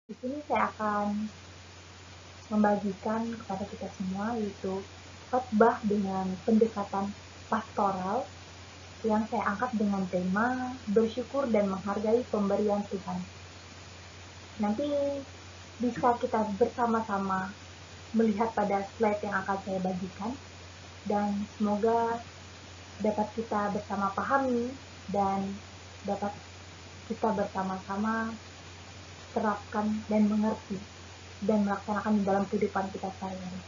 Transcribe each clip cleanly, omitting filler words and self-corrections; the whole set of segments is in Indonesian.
Di sini saya akan membagikan kepada kita semua yaitu khotbah dengan pendekatan pastoral yang saya angkat dengan tema bersyukur dan menghargai pemberian Tuhan. Nanti bisa kita bersama-sama melihat pada slide yang akan saya bagikan dan semoga dapat kita bersama pahami dan dapat kita bersama-sama terapkan dan mengerti dan melaksanakan di dalam kehidupan kita sehari-hari.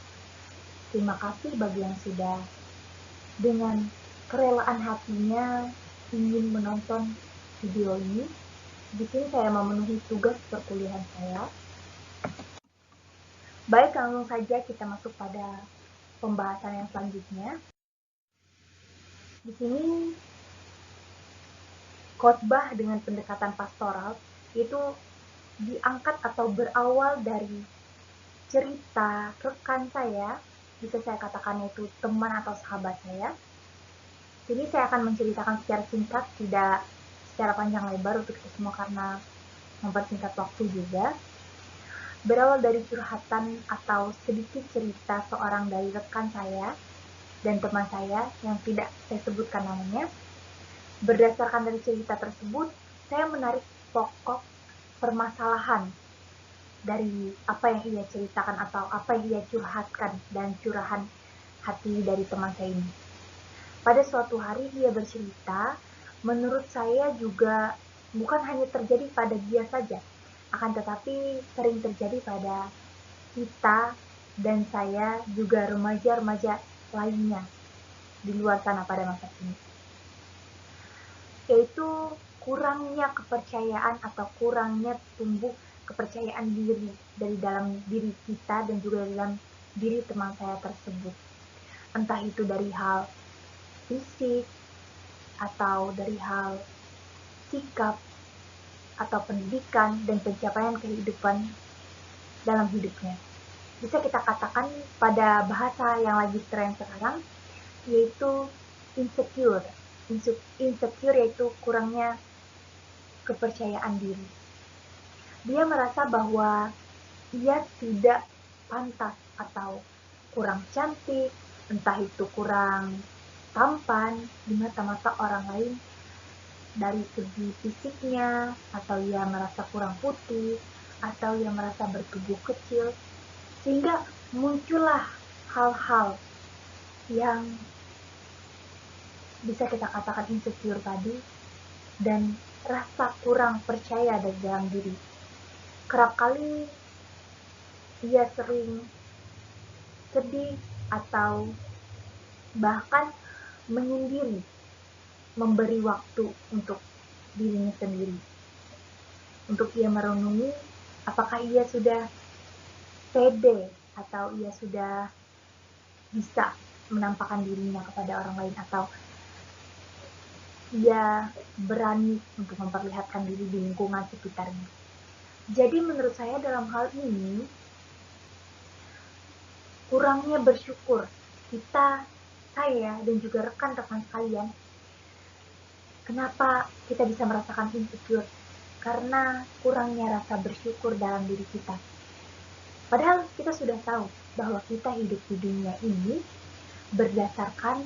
Terima kasih bagi yang sudah dengan kerelaan hatinya ingin menonton video ini. Di sini saya memenuhi tugas perkuliahan saya. Baik, langsung saja kita masuk pada pembahasan yang selanjutnya. Di sini khotbah dengan pendekatan pastoral itu diangkat atau berawal dari cerita rekan saya, bisa saya katakan itu teman atau sahabat saya. Jadi saya akan menceritakan secara singkat, tidak secara panjang lebar untuk kita semua karena mempersingkat waktu juga. Berawal dari curhatan atau sedikit cerita seorang dari rekan saya dan teman saya yang tidak saya sebutkan namanya. Berdasarkan dari cerita tersebut, saya menarik pokok permasalahan dari apa yang ia ceritakan atau apa yang ia curhatkan dan curahan hati dari teman saya ini. Pada suatu hari dia bercerita, menurut saya juga bukan hanya terjadi pada dia saja, akan tetapi sering terjadi pada kita dan saya juga remaja-remaja lainnya di luar sana pada masa kini. Yaitu kurangnya kepercayaan atau kurangnya tumbuh kepercayaan diri dari dalam diri kita dan juga dalam diri teman saya tersebut. Entah itu dari hal fisik, atau dari hal sikap, atau pendidikan dan pencapaian kehidupan dalam hidupnya. Bisa kita katakan pada bahasa yang lagi tren sekarang, yaitu insecure. Insecure yaitu kurangnya kepercayaan diri. Dia merasa bahwa ia tidak pantas atau kurang cantik, entah itu kurang tampan di mata-mata orang lain dari segi fisiknya, atau ia merasa kurang putih, atau ia merasa bertubuh kecil, sehingga muncullah hal-hal yang bisa kita katakan insecure tadi dan rasa kurang percaya dari dalam diri. Kerap kali ia sering sedih atau bahkan menyendiri, memberi waktu untuk dirinya sendiri, untuk ia merenungi apakah ia sudah pede atau ia sudah bisa menampakkan dirinya kepada orang lain, atau ia berani untuk memperlihatkan diri di lingkungan sekitarnya. Jadi menurut saya dalam hal ini kurangnya bersyukur kita, saya dan juga rekan-rekan sekalian. Kenapa kita bisa merasakan insecure? Karena kurangnya rasa bersyukur dalam diri kita. Padahal kita sudah tahu bahwa kita hidup di dunia ini berdasarkan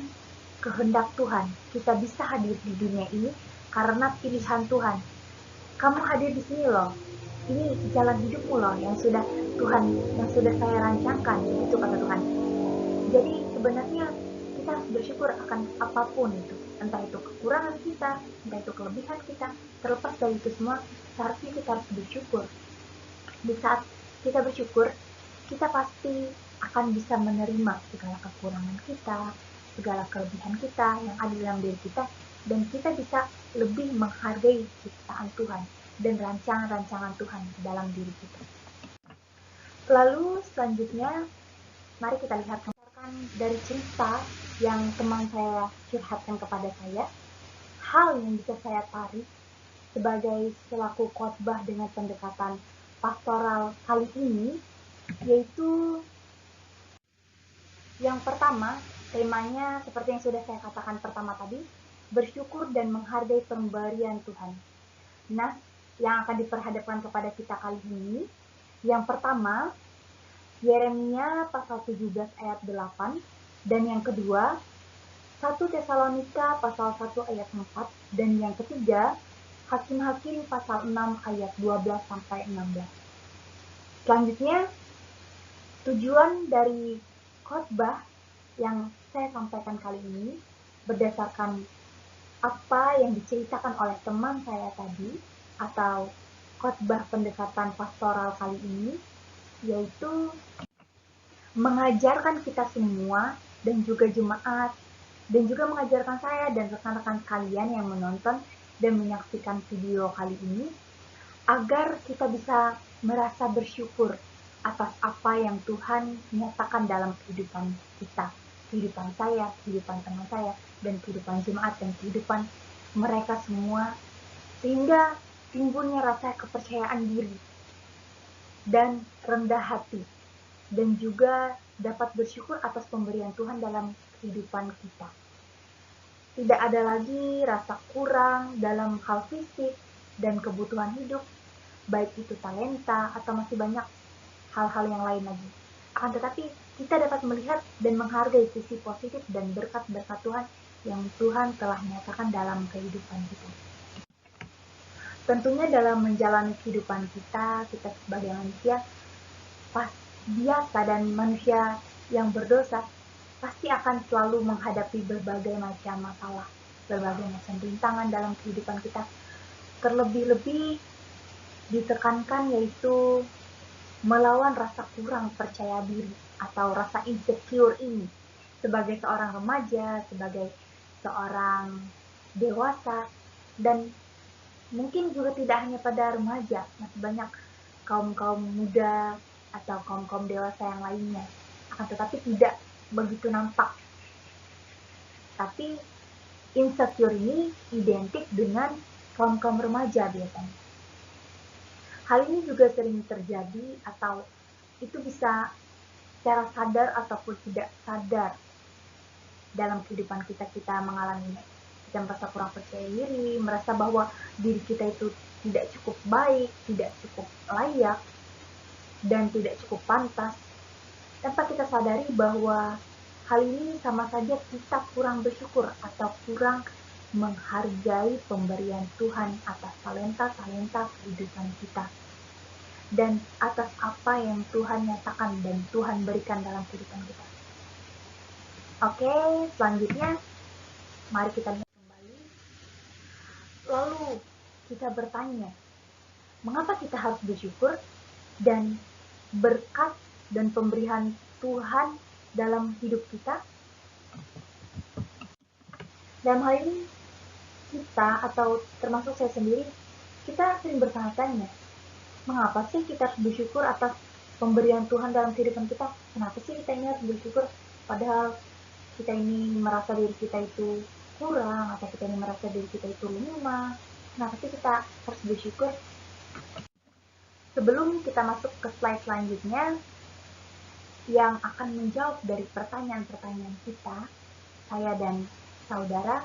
kehendak Tuhan. Kita bisa hadir di dunia ini karena pilihan Tuhan. Kamu hadir di sini loh. Ini jalan hidupmu loh yang sudah saya rancangkan, begitu kata Tuhan. Jadi sebenarnya kita harus bersyukur akan apapun itu, entah itu kekurangan kita, entah itu kelebihan kita. Terlepas dari itu semua, seharusnya kita harus bersyukur. Di saat kita bersyukur, kita pasti akan bisa menerima segala kekurangan kita, segala kelebihan kita yang ada dalam diri kita, dan kita bisa lebih menghargai ciptaan Tuhan dan rancangan-rancangan Tuhan dalam diri kita. Lalu selanjutnya, mari kita lihat dari cerita yang teman saya curhatkan kepada saya. Hal yang bisa saya tarik sebagai selaku khotbah dengan pendekatan pastoral kali ini, yaitu yang pertama, temanya seperti yang sudah saya katakan pertama tadi, bersyukur dan menghargai pemberian Tuhan. Nah, yang akan diperhadapkan kepada kita kali ini Yang pertama, Yeremia pasal 17 ayat 8, dan yang kedua, 1 Tesalonika pasal 1 ayat 4, dan yang ketiga, Hakim-Hakim pasal 6 ayat 12 sampai 16. Selanjutnya, tujuan dari khotbah yang saya sampaikan kali ini berdasarkan apa yang diceritakan oleh teman saya tadi atau khotbah pendekatan pastoral kali ini, yaitu mengajarkan kita semua dan juga jemaat dan juga mengajarkan saya dan rekan-rekan kalian yang menonton dan menyaksikan video kali ini agar kita bisa merasa bersyukur atas apa yang Tuhan nyatakan dalam kehidupan kita, kehidupan saya, kehidupan teman saya, dan kehidupan jemaat, dan kehidupan mereka semua, sehingga timbulnya rasa kepercayaan diri dan rendah hati, dan juga dapat bersyukur atas pemberian Tuhan dalam kehidupan kita. Tidak ada lagi rasa kurang dalam hal fisik dan kebutuhan hidup, baik itu talenta atau masih banyak hal-hal yang lain lagi. Akan tetapi kita dapat melihat dan menghargai sisi positif dan berkat-berkat Tuhan yang Tuhan telah nyatakan dalam kehidupan kita. Tentunya dalam menjalani kehidupan kita sebagai manusia biasa dan manusia yang berdosa pasti akan selalu menghadapi berbagai macam masalah, berbagai macam rintangan dalam kehidupan kita. Terlebih-lebih ditekankan yaitu melawan rasa kurang percaya diri atau rasa insecure ini sebagai seorang remaja, sebagai seorang dewasa, dan mungkin juga tidak hanya pada remaja, masih banyak kaum-kaum muda atau kaum-kaum dewasa yang lainnya. Akan tetapi tidak begitu nampak. Tapi insecure ini identik dengan kaum-kaum remaja biasanya. Hal ini juga sering terjadi atau itu bisa secara sadar ataupun tidak sadar dalam kehidupan kita mengalaminya. Kita merasa kurang percaya diri, merasa bahwa diri kita itu tidak cukup baik, tidak cukup layak, dan tidak cukup pantas. Tanpa kita sadari bahwa hal ini sama saja kita kurang bersyukur atau kurang menghargai pemberian Tuhan atas talenta-talenta kehidupan kita dan atas apa yang Tuhan nyatakan dan Tuhan berikan dalam kehidupan kita. Oke, selanjutnya mari kita lihat kembali. Lalu kita bertanya, mengapa kita harus bersyukur dan berkat dan pemberian Tuhan dalam hidup kita? Dalam hal ini kita atau termasuk saya sendiri, kita sering bertanya-tanya, mengapa sih kita harus bersyukur atas pemberian Tuhan dalam kehidupan kita? Kenapa sih kita ini harus bersyukur? Padahal kita ini merasa diri kita itu kurang, atau kita ini merasa diri kita itu lemah. Kenapa sih kita harus bersyukur? Sebelum kita masuk ke slide selanjutnya, yang akan menjawab dari pertanyaan-pertanyaan kita, saya dan saudara,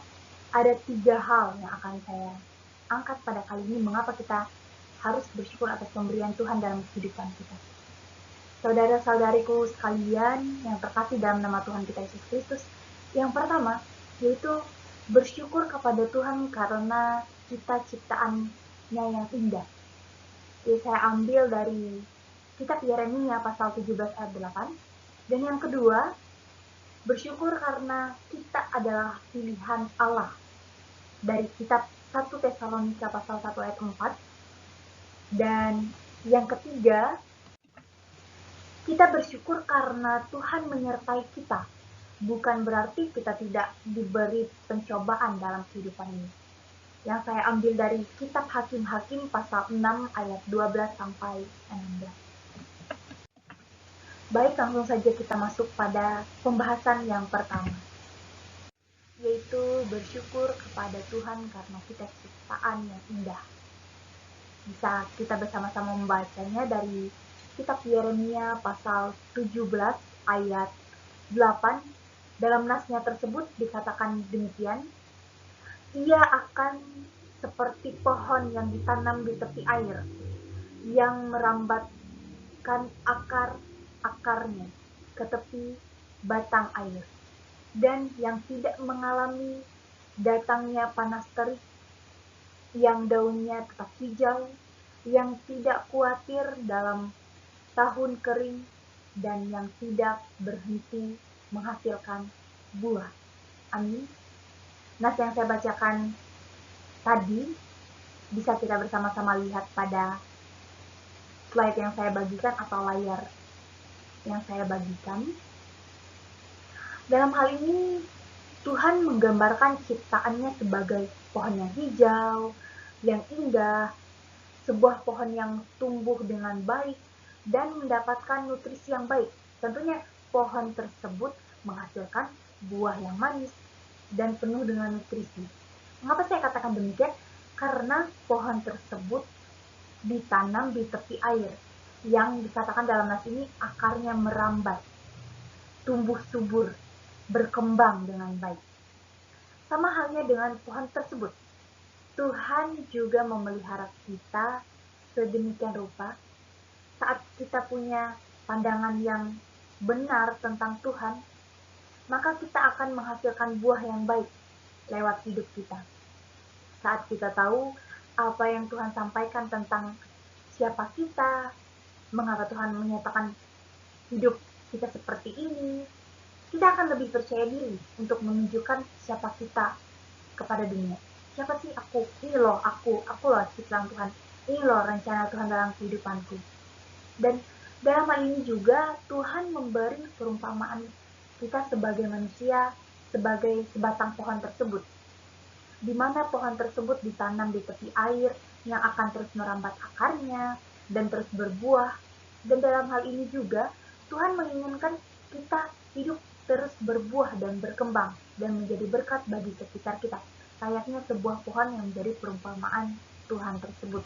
ada 3 hal yang akan saya angkat pada kali ini mengapa kita harus bersyukur atas pemberian Tuhan dalam kehidupan kita. Saudara-saudariku sekalian yang terkasih dalam nama Tuhan kita Yesus Kristus, yang pertama yaitu bersyukur kepada Tuhan karena kita ciptaannya yang indah. Jadi saya ambil dari kitab Yeremia pasal 17 ayat 8. Dan yang kedua, bersyukur karena kita adalah pilihan Allah. Dari kitab 1 Tesalonika pasal 1 ayat 4. Dan yang ketiga, kita bersyukur karena Tuhan menyertai kita. Bukan berarti kita tidak diberi pencobaan dalam kehidupan ini. Yang saya ambil dari kitab Hakim-Hakim pasal 6 ayat 12 sampai 16. Baik, langsung saja kita masuk pada pembahasan yang pertama, yaitu bersyukur kepada Tuhan karena kita ciptaan yang indah. Bisa kita bersama-sama membacanya dari kitab Yeremia pasal 17 ayat 8. Dalam nasnya tersebut dikatakan demikian, ia akan seperti pohon yang ditanam di tepi air, yang merambat menghembuskan akar-akarnya ke tepi batang air, dan yang tidak mengalami datangnya panas terik, yang daunnya tetap hijau, yang tidak khawatir dalam tahun kering, dan yang tidak berhenti menghasilkan buah. Amin. Nas yang saya bacakan tadi bisa kita bersama-sama lihat pada slide yang saya bagikan atau layar yang saya bagikan. Dalam hal ini, Tuhan menggambarkan ciptaannya sebagai pohon yang hijau, yang indah, sebuah pohon yang tumbuh dengan baik dan mendapatkan nutrisi yang baik. Tentunya pohon tersebut menghasilkan buah yang manis dan penuh dengan nutrisi. Mengapa saya katakan demikian? Karena pohon tersebut ditanam di tepi air, yang dikatakan dalam nas ini akarnya merambat, tumbuh subur, berkembang dengan baik. Sama halnya dengan pohon tersebut, Tuhan juga memelihara kita sedemikian rupa. Saat kita punya pandangan yang benar tentang Tuhan, maka kita akan menghasilkan buah yang baik lewat hidup kita. Saat kita tahu apa yang Tuhan sampaikan tentang siapa kita, mengapa Tuhan menyatakan hidup kita seperti ini, kita akan lebih percaya diri untuk menunjukkan siapa kita kepada dunia. Siapa sih aku? Ini loh aku loh ciptaan Tuhan. Ini loh rencana Tuhan dalam kehidupanku. Dan dalam hal ini juga Tuhan memberi perumpamaan kita sebagai manusia, sebagai sebatang pohon tersebut, di mana pohon tersebut ditanam di tepi air yang akan terus merambat akarnya dan terus berbuah. Dan dalam hal ini juga Tuhan menginginkan kita hidup terus berbuah dan berkembang dan menjadi berkat bagi sekitar kita, layaknya sebuah pohon yang menjadi perumpamaan Tuhan tersebut.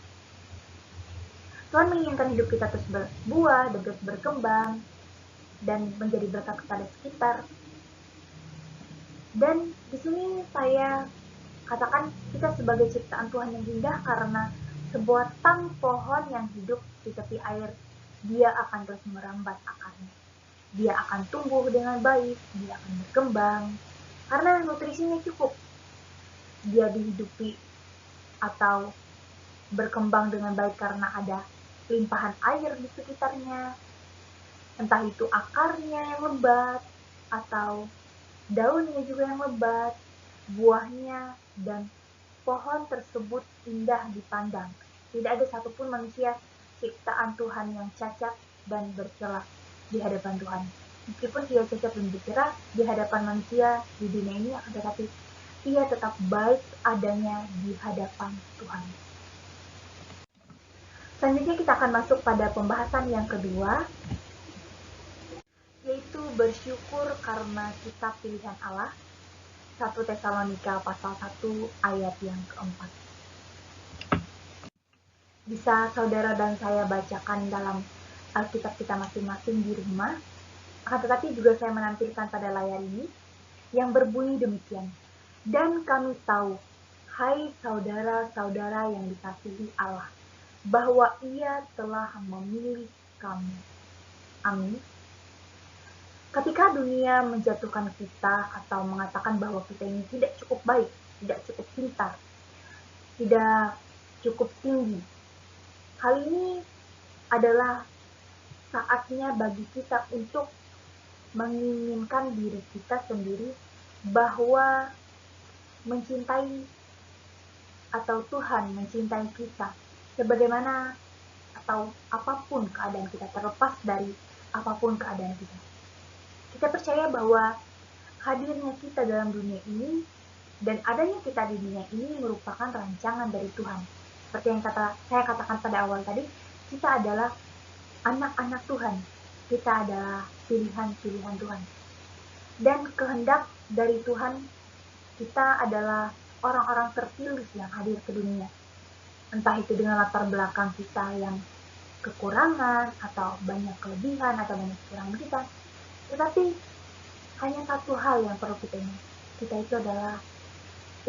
Tuhan menginginkan hidup kita terus berbuah dan terus berkembang dan menjadi berkat kepada sekitar. Dan di sini saya katakan kita sebagai ciptaan Tuhan yang indah karena sebuah tang pohon yang hidup di tepi air, dia akan terus merambat akarnya. Dia akan tumbuh dengan baik, dia akan berkembang, karena nutrisinya cukup. Dia dihidupi atau berkembang dengan baik karena ada limpahan air di sekitarnya, entah itu akarnya yang lebat, atau daunnya juga yang lebat, buahnya, dan pohon tersebut indah dipandang. Tidak ada satupun manusia ciptaan Tuhan yang cacat dan bercela di hadapan Tuhan. Meskipun ia cacat dan bercela di hadapan manusia di dunia ini, akan tetapi ia tetap baik adanya di hadapan Tuhan. Selanjutnya kita akan masuk pada pembahasan yang kedua, yaitu bersyukur karena kita pilihan Allah. 1 Tesalonika pasal 1 ayat yang keempat. Bisa saudara dan saya bacakan dalam Alkitab kita masing-masing di rumah, akan tetapi juga saya menampilkan pada layar ini, yang berbunyi demikian. Dan kami tahu, hai saudara-saudara yang dikasihi Allah, bahwa Ia telah memilih kamu. Amin. Ketika dunia menjatuhkan kita atau mengatakan bahwa kita ini tidak cukup baik, tidak cukup pintar, tidak cukup tinggi, hal ini adalah saatnya bagi kita untuk menginginkan diri kita sendiri bahwa mencintai atau Tuhan mencintai kita sebagaimana atau apapun keadaan kita, terlepas dari apapun keadaan kita. Kita percaya bahwa hadirnya kita dalam dunia ini dan adanya kita di dunia ini merupakan rancangan dari Tuhan. Seperti yang saya katakan pada awal tadi, kita adalah anak-anak Tuhan. Kita adalah pilihan-pilihan Tuhan. Dan kehendak dari Tuhan, kita adalah orang-orang terpilih yang hadir ke dunia. Entah itu dengan latar belakang kita yang kekurangan, atau banyak kelebihan, atau banyak kekurangan kita. Tetapi hanya satu hal yang perlu kita ingat. Kita itu adalah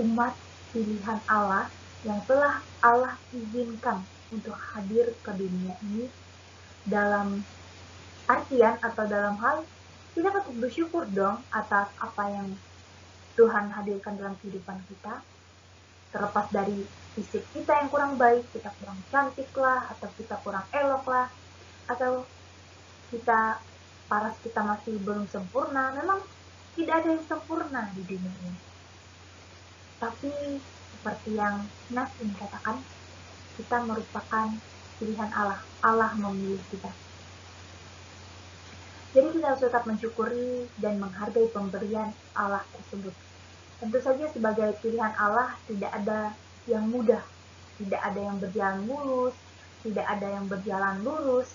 umat pilihan Allah yang telah Allah izinkan untuk hadir ke dunia ini dalam artian atau dalam hal kita patut bersyukur dong atas apa yang Tuhan hadirkan dalam kehidupan kita. Terlepas dari fisik kita yang kurang baik, kita kurang cantik lah, atau kita kurang elok lah, atau paras kita masih belum sempurna. Memang tidak ada yang sempurna di dunia ini. Tapi seperti yang Nasim katakan, kita merupakan pilihan Allah. Allah memilih kita. Jadi kita harus tetap mensyukuri dan menghargai pemberian Allah tersebut. Tentu saja sebagai pilihan Allah tidak ada yang mudah, tidak ada yang berjalan mulus, tidak ada yang berjalan lurus.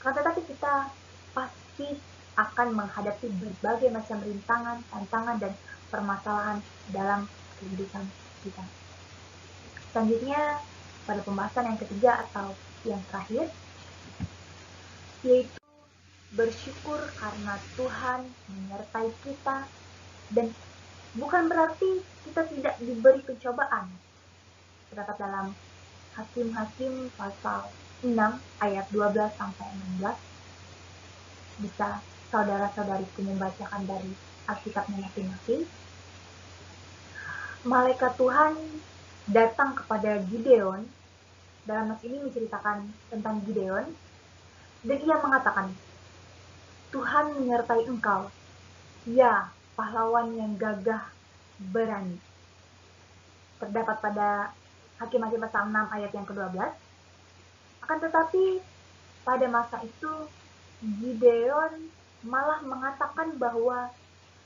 Tetapi kita pasti akan menghadapi berbagai macam rintangan, tantangan, dan permasalahan dalam kehidupan kita. Selanjutnya, pada pembahasan yang ketiga atau yang terakhir, yaitu bersyukur karena Tuhan menyertai kita, dan bukan berarti kita tidak diberi pencobaan. Terdapat dalam Hakim-Hakim pasal 6 ayat 12 sampai 16. Bisa saudara-saudariku membacakan dari Alkitabnya masing-masing. Malaikat Tuhan datang kepada Gideon. Dalam nas ini menceritakan tentang Gideon, dan ia mengatakan, Tuhan menyertai engkau, ya pahlawan yang gagah berani. Terdapat pada Hakim-Hakim pasal 6 ayat yang ke-12. Akan tetapi pada masa itu Gideon malah mengatakan bahwa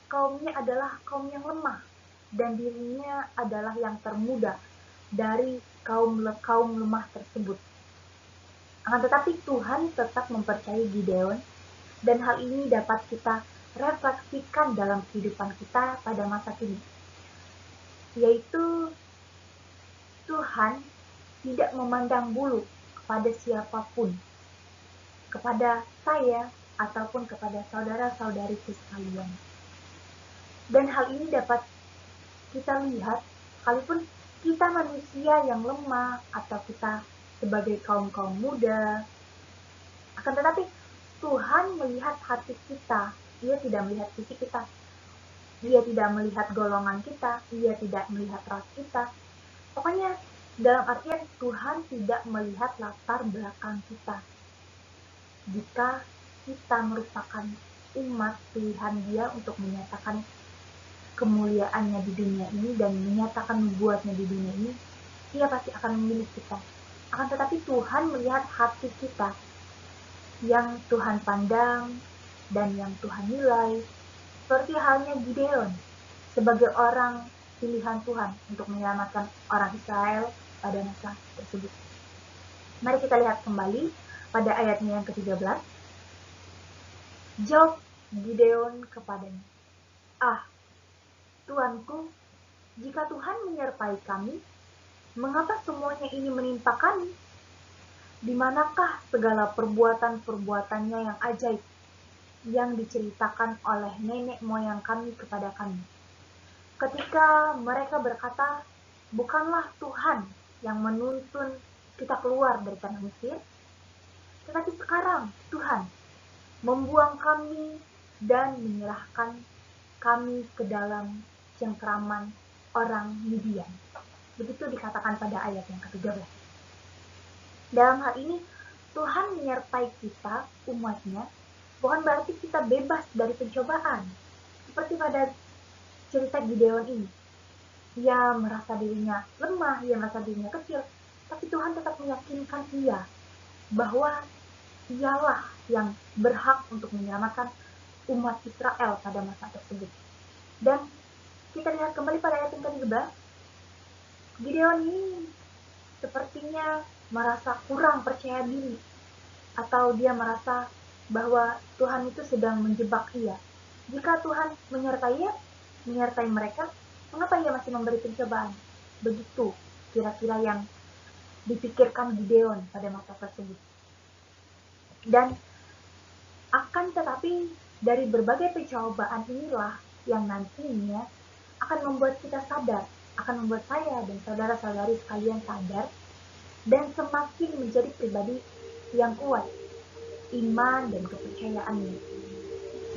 kaumnya adalah kaum yang lemah dan dirinya adalah yang termuda dari kaum lemah tersebut. Akan tetapi Tuhan tetap mempercayai Gideon, dan hal ini dapat kita refleksikan dalam kehidupan kita pada masa kini, yaitu Tuhan tidak memandang bulu kepada siapapun, kepada saya ataupun kepada saudara-saudariku sekalian. Dan hal ini dapat kita lihat, sekalipun kita manusia yang lemah atau kita sebagai kaum-kaum muda, akan tetapi Tuhan melihat hati kita. Ia tidak melihat fisik kita, Dia tidak melihat golongan kita, Ia tidak melihat ras kita. Pokoknya dalam artian Tuhan tidak melihat latar belakang kita. Jika kita merupakan umat pilihan Dia untuk menyatakan kemuliaannya di dunia ini dan menyatakan nubuatnya di dunia ini, Ia pasti akan memilih kita. Akan tetapi Tuhan melihat hati kita, yang Tuhan pandang dan yang Tuhan nilai, seperti halnya Gideon sebagai orang pilihan Tuhan untuk menyelamatkan orang Israel pada masa tersebut. Mari kita lihat kembali pada ayatnya yang ke-13. Jawab Gideon kepadanya, "Ah, Tuanku, jika Tuhan menyertai kami, mengapa semuanya ini menimpa kami? Di manakah segala perbuatan-perbuatannya yang ajaib yang diceritakan oleh nenek moyang kami kepada kami? Ketika mereka berkata, bukanlah Tuhan yang menuntun kita keluar dari tanah Mesir, tetapi sekarang Tuhan membuang kami dan menyerahkan kami ke dalam cengkraman orang Midian." Begitu dikatakan pada ayat yang ke-13. Dalam hal ini, Tuhan menyertai kita, umatnya, bukan berarti kita bebas dari pencobaan. Seperti pada cerita Gideon ini. Ia merasa dirinya lemah, ia merasa dirinya kecil, tapi Tuhan tetap meyakinkan ia bahwa ialah yang berhak untuk menyelamatkan umat Israel pada masa tersebut. Dan kita lihat kembali pada ayat yang ke-13. Gideon ini sepertinya merasa kurang percaya diri, atau dia merasa bahwa Tuhan itu sedang menjebak ia. Jika Tuhan menyertai mereka, mengapa ia masih memberi pencobaan? Begitu kira-kira yang dipikirkan Gideon pada masa tersebut. Dan akan tetapi dari berbagai pencobaan inilah yang nantinya akan membuat kita sadar, akan membuat saya dan saudara-saudari sekalian sadar dan semakin menjadi pribadi yang kuat. iman dan kepercayaannya.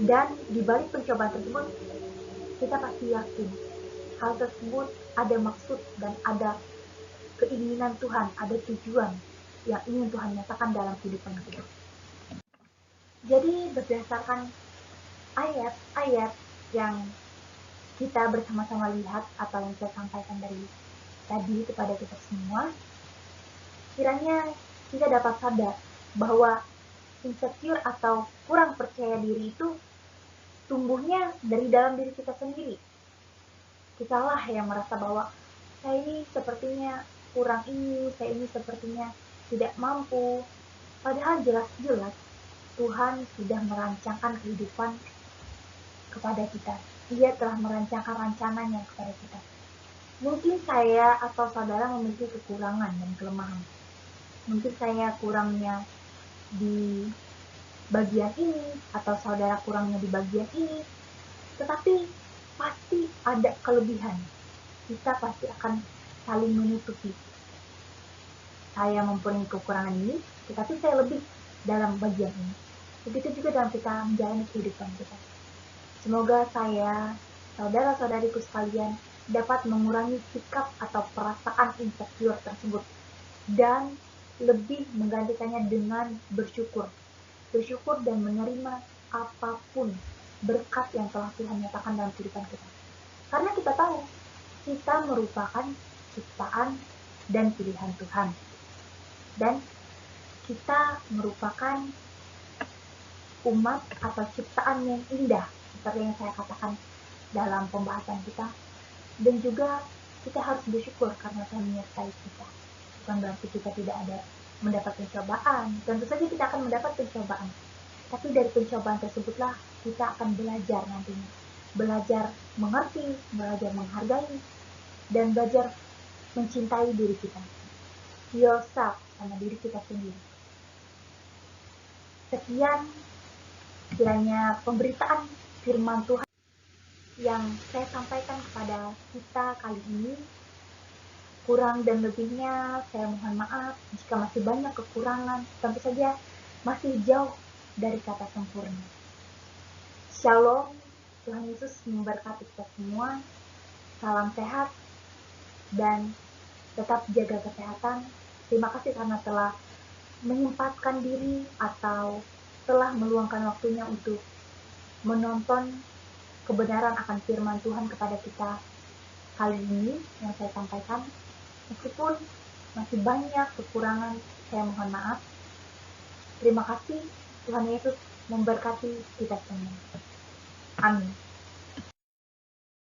Dan di balik pencobaan tersebut, kita pasti yakin hal tersebut ada maksud dan ada keinginan Tuhan, ada tujuan yang ingin Tuhan nyatakan dalam kehidupan kita. Jadi berdasarkan ayat-ayat yang kita bersama-sama lihat atau yang saya sampaikan dari tadi kepada kita semua, kiranya kita dapat sadar bahwa insecure atau kurang percaya diri itu tumbuhnya dari dalam diri kita sendiri. Kitalah yang merasa bahwa saya ini sepertinya kurang ini, saya ini sepertinya tidak mampu. Padahal jelas-jelas Tuhan sudah merancangkan kehidupan kepada kita. Dia telah merancangkan rencananya kepada kita. Mungkin saya atau saudara memiliki kekurangan dan kelemahan. Mungkin saya kurangnya di bagian ini atau saudara kurangnya di bagian ini. Tetapi pasti ada kelebihan. Kita pasti akan saling menutupi. Saya mempunyai kekurangan ini, tetapi saya lebih dalam bagian ini. Begitu juga dalam kita menjalani kehidupan kita. Semoga saya, saudara-saudariku sekalian, dapat mengurangi sikap atau perasaan insecure tersebut dan lebih menggantikannya dengan bersyukur. Bersyukur dan menerima apapun berkat yang telah Tuhan nyatakan dalam kehidupan kita. Karena kita tahu, kita merupakan ciptaan dan pilihan Tuhan. Dan kita merupakan umat atau ciptaan yang indah, seperti yang saya katakan dalam pembahasan kita. Dan juga kita harus bersyukur karena Tuhan menyertai kita. Bukan berarti kita tidak ada mendapat pencobaan. Tentu saja kita akan mendapat pencobaan. Tapi dari pencobaan tersebutlah kita akan belajar nantinya. Belajar mengerti, belajar menghargai, dan belajar mencintai diri kita. Yourself, sama diri kita sendiri. Sekian kiranya pemberitaan firman Tuhan yang saya sampaikan kepada kita kali ini. Kurang dan lebihnya saya mohon maaf jika masih banyak kekurangan, tentu saja masih jauh dari kata sempurna. Shalom, Tuhan Yesus memberkati kita semua. Salam sehat dan tetap jaga kesehatan. Terima kasih karena telah menyempatkan diri atau telah meluangkan waktunya untuk menonton kebenaran akan firman Tuhan kepada kita kali ini yang saya sampaikan. Meskipun masih banyak kekurangan, saya mohon maaf. Terima kasih, Tuhan Yesus memberkati kita semua. Amin.